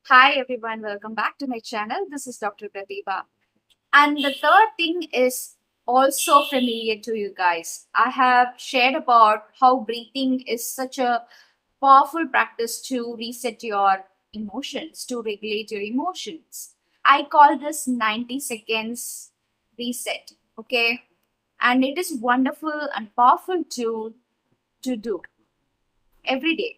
Hi everyone, welcome back to my channel. This is Dr. Pratibha. And the third thing is also familiar to you guys. I have shared about how breathing is such a powerful practice to reset your emotions, to regulate your emotions. I call this 90 seconds reset, okay? And it is wonderful and powerful tool to do every day.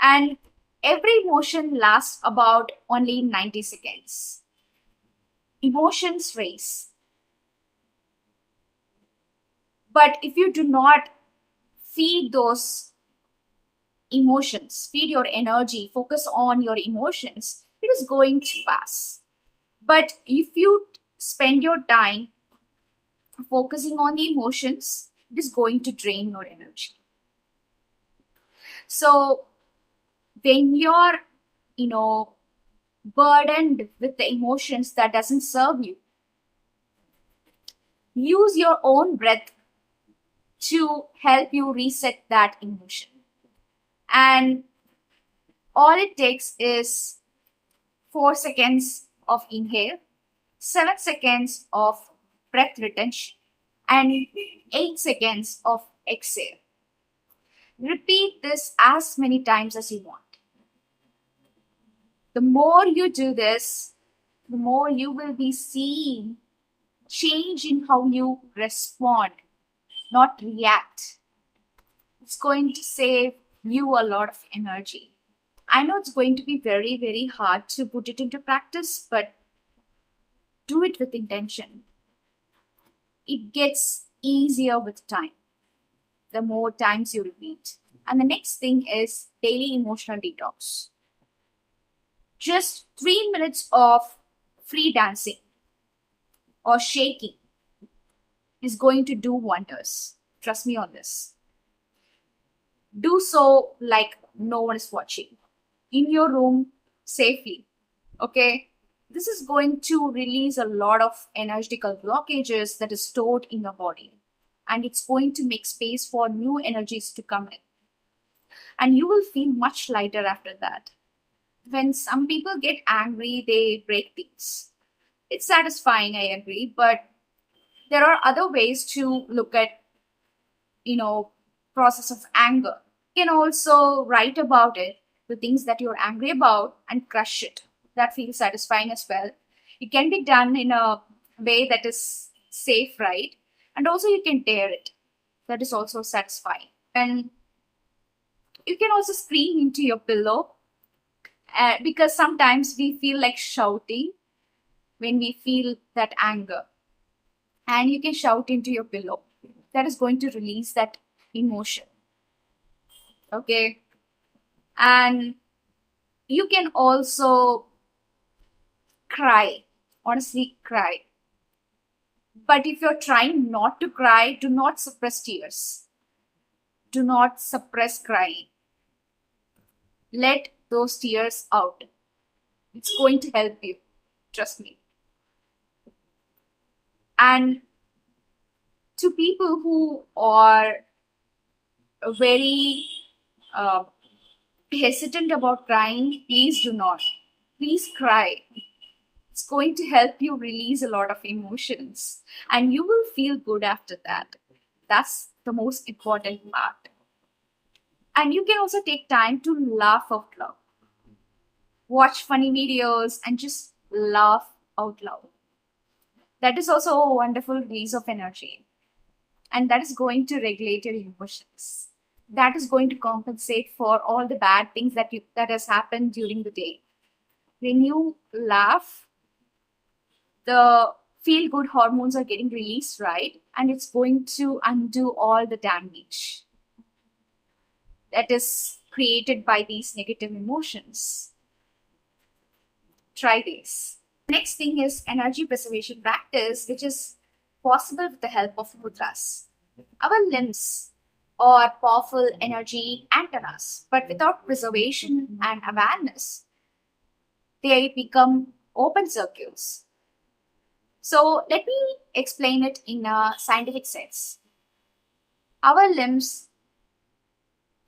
And every emotion lasts about only 90 seconds. Emotions race. But if you do not feed those emotions, feed your energy, focus on your emotions, it is going to pass. But if you spend your time focusing on the emotions, it is going to drain your energy. So when you're, you know, burdened with the emotions that doesn't serve you, use your own breath to help you reset that emotion. And all it takes is 4 seconds of inhale, 7 seconds of breath retention, and 8 seconds of exhale. Repeat this as many times as you want. The more you do this, the more you will be seeing change in how you respond, not react. It's going to save you a lot of energy. I know it's going to be very, very hard to put it into practice, but do it with intention. It gets easier with time, the more times you repeat. And the next thing is daily emotional detox. Just 3 minutes of free dancing or shaking is going to do wonders. Trust me on this. Do so like no one is watching, in your room safely. Okay? This is going to release a lot of energetical blockages that is stored in your body. And it's going to make space for new energies to come in. And you will feel much lighter after that. When some people get angry, they break things. It's satisfying, I agree, but there are other ways to look at, process of anger. You can also write about it, the things that you're angry about, and crush it. That feels satisfying as well. It can be done in a way that is safe, right? And also you can tear it. That is also satisfying. And you can also scream into your pillow, because sometimes we feel like shouting when we feel that anger. And you can shout into your pillow. That is going to release that emotion. Okay. And you can also cry, honestly, cry. But if you're trying not to cry, do not suppress tears. Do not suppress crying. Let those tears out. It's going to help you. Trust me. And to people who are very uh, hesitant about crying, please do not. Please cry. It's going to help you release a lot of emotions and you will feel good after that. That's the most important part. And you can also take time to laugh out loud. Watch funny videos and just laugh out loud. That is also a wonderful release of energy. And that is going to regulate your emotions. That is going to compensate for all the bad things that has happened during the day. When you laugh, the feel good hormones are getting released, right? And it's going to undo all the damage that is created by these negative emotions. Try this. Next thing is energy preservation practice, which is possible with the help of mudras. Our limbs are powerful energy antennas, but without preservation and awareness, they become open circuits. So let me explain it in a scientific sense. Our limbs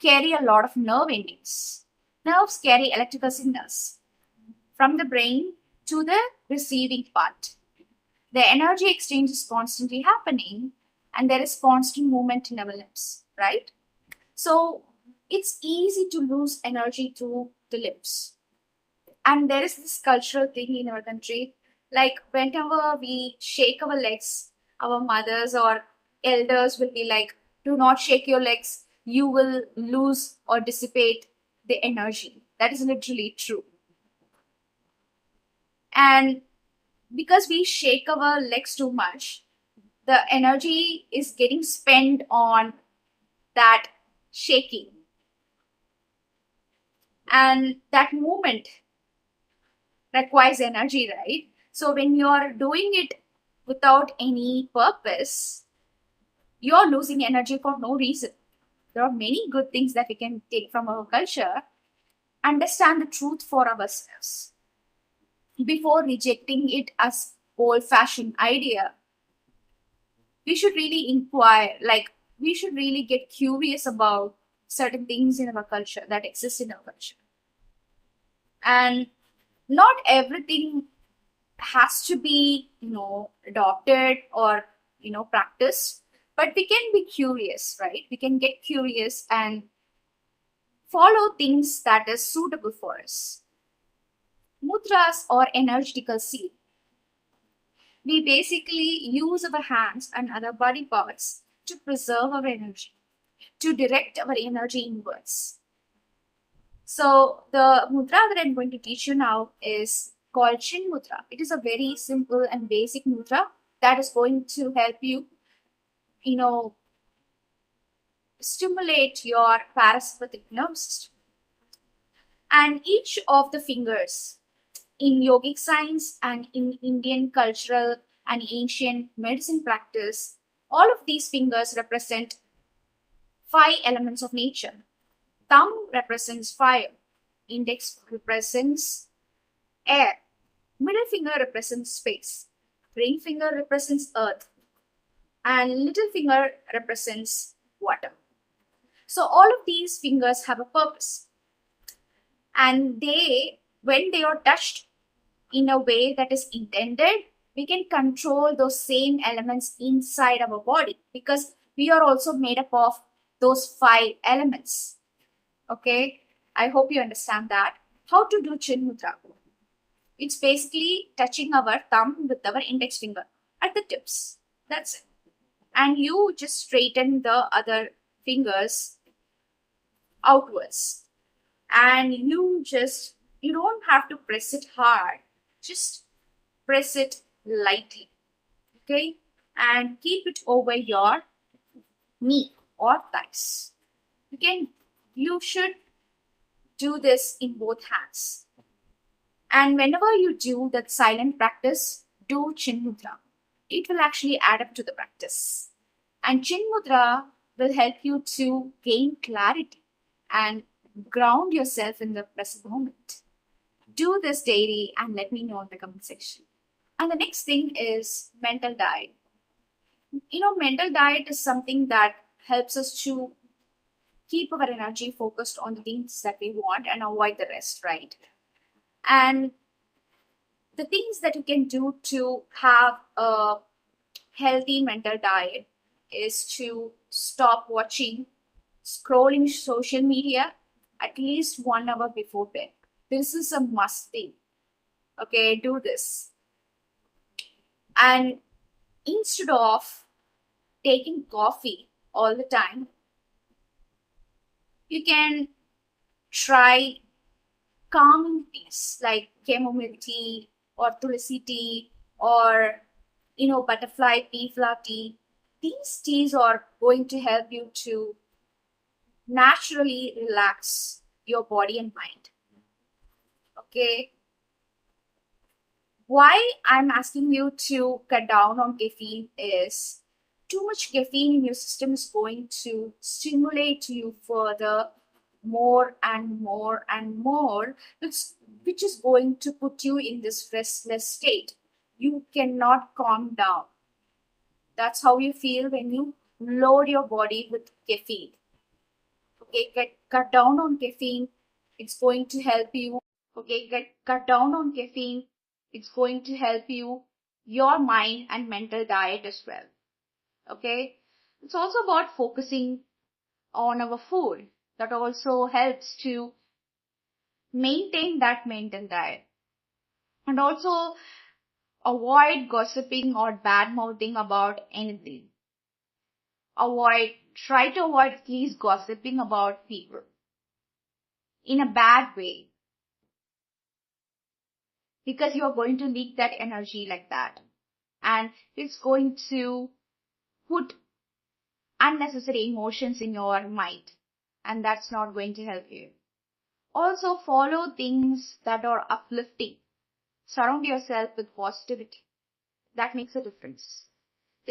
carry a lot of nerve endings. Nerves carry electrical signals from the brain to the receiving part. The energy exchange is constantly happening and there is constant movement in our limbs, right? So it's easy to lose energy through the limbs. And there is this cultural thing in our country, like whenever we shake our legs, our mothers or elders will be like, do not shake your legs, you will lose or dissipate the energy. That is literally true. And because we shake our legs too much, the energy is getting spent on that shaking. And that movement requires energy, right? So when you're doing it without any purpose, you're losing energy for no reason. There are many good things that we can take from our culture, understand the truth for ourselves before rejecting it as old-fashioned idea. We should really inquire, like we should really get curious about certain things in our culture that exist in our culture. And not everything has to be, adopted or, practiced, but we can be curious, right? We can get curious and follow things that is suitable for us. Mudras or energetical seal. We basically use our hands and other body parts to preserve our energy, to direct our energy inwards. So the mudra that I'm going to teach you now is called Chin Mudra. It is a very simple and basic mudra that is going to help you, stimulate your parasympathetic nervous system. And each of the fingers in yogic science and in Indian cultural and ancient medicine practice, all of these fingers represent 5 elements of nature. Thumb represents fire, index represents air, middle finger represents space, ring finger represents earth, and little finger represents water. So all of these fingers have a purpose. And when they are touched in a way that is intended, we can control those same elements inside our body because we are also made up of those 5 elements. Okay, I hope you understand that. How to do Chin Mudra? It's basically touching our thumb with our index finger at the tips. That's it. And you just straighten the other fingers outwards. And you don't have to press it hard. Just press it lightly. Okay? And keep it over your knee or thighs. You should do this in both hands. And whenever you do that silent practice, do Chin Mudra. It will actually add up to the practice. And Chin Mudra will help you to gain clarity and ground yourself in the present moment. Do this daily and let me know in the comment section. And the next thing is mental diet. Mental diet is something that helps us to keep our energy focused on the things that we want and avoid the rest, right? And the things that you can do to have a healthy mental diet is to stop scrolling social media at least 1 hour before bed. This is a must thing. Okay, do this. And instead of taking coffee all the time, you can try calming teas like chamomile tea or tulsi tea or butterfly pea flower tea. These teas are going to help you to naturally relax your body and mind. Okay. Why I'm asking you to cut down on caffeine is too much caffeine in your system is going to stimulate you further more and more and more, which is going to put you in this restless state. You cannot calm down. That's how you feel when you load your body with caffeine. Okay, cut down on caffeine. It's going to help you, okay, cut down on caffeine. It's going to help you, your mind and mental diet as well. Okay. It's also about focusing on our food. That also helps to maintain that mental diet. And also avoid gossiping or bad mouthing about anything. Try to avoid at least gossiping about people in a bad way, because you're going to leak that energy like that. And it's going to put unnecessary emotions in your mind. And that's not going to help you. Also follow things that are uplifting. Surround yourself with positivity. That makes a difference.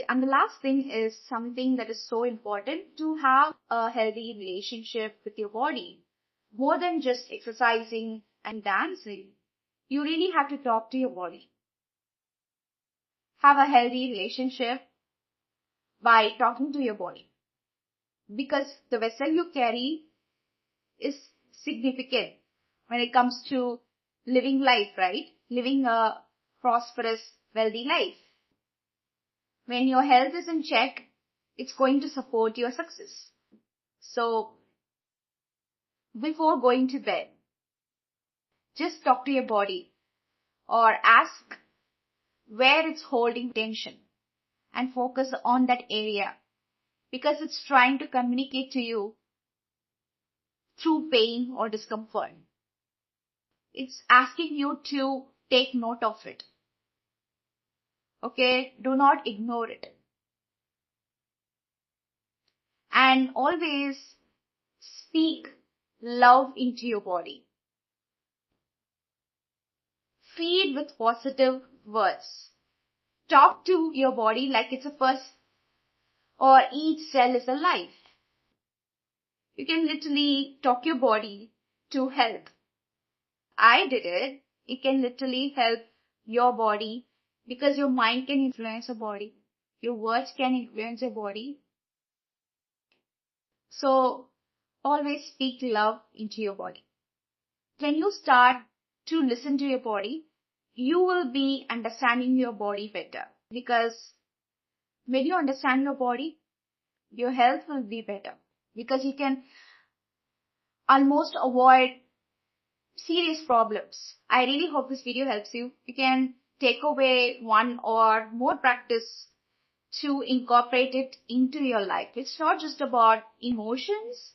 And the last thing is something that is so important, to have a healthy relationship with your body. More than just exercising and dancing, you really have to talk to your body. Have a healthy relationship by talking to your body. Because the vessel you carry is significant when it comes to living life, right? Living a prosperous, wealthy life. When your health is in check, it's going to support your success. So, before going to bed, just talk to your body or ask where it's holding tension and focus on that area, because it's trying to communicate to you through pain or discomfort. It's asking you to take note of it. Okay, do not ignore it. And always speak love into your body. Feed with positive words. Talk to your body like it's a person, or each cell is alive. You can literally talk your body to health. I did it. It can literally help your body, because your mind can influence your body. Your words can influence your body. So always speak love into your body. When you start to listen to your body, you will be understanding your body better. Because when you understand your body, your health will be better. Because you can almost avoid serious problems. I really hope this video helps you. You can take away one or more practice to incorporate it into your life. It's not just about emotions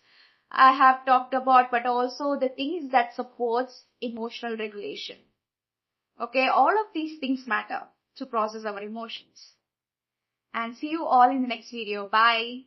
I have talked about, but also the things that supports emotional regulation. Okay, all of these things matter to process our emotions. And see you all in the next video. Bye.